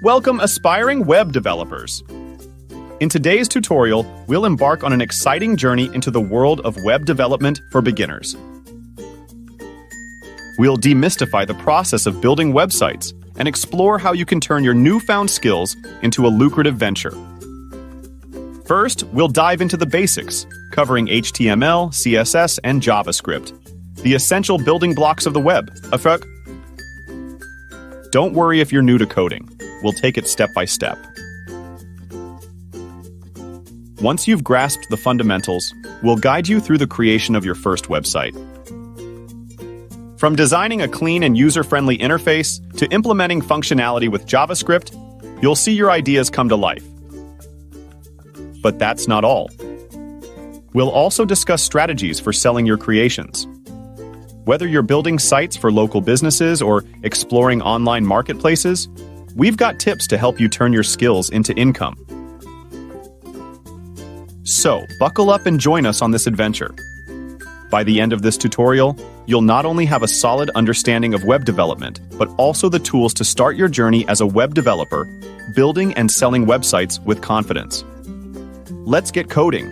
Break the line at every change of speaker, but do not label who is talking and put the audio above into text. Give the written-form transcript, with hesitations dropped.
Welcome, aspiring web developers. In today's tutorial, we'll embark on an exciting journey into the world of web development for beginners. We'll demystify the process of building websites and explore how you can turn your newfound skills into a lucrative venture. First, we'll dive into the basics, covering HTML, CSS, and JavaScript, the essential building blocks of the web. Don't worry if you're new to coding. We'll take it step by step. Once you've grasped the fundamentals, we'll guide you through the creation of your first website. From designing a clean and user-friendly interface to implementing functionality with JavaScript, you'll see your ideas come to life. But that's not all. We'll also discuss strategies for selling your creations. Whether you're building sites for local businesses or exploring online marketplaces, we've got tips to help you turn your skills into income. So, buckle up and join us on this adventure. By the end of this tutorial, you'll not only have a solid understanding of web development, but also the tools to start your journey as a web developer, building and selling websites with confidence. Let's get coding.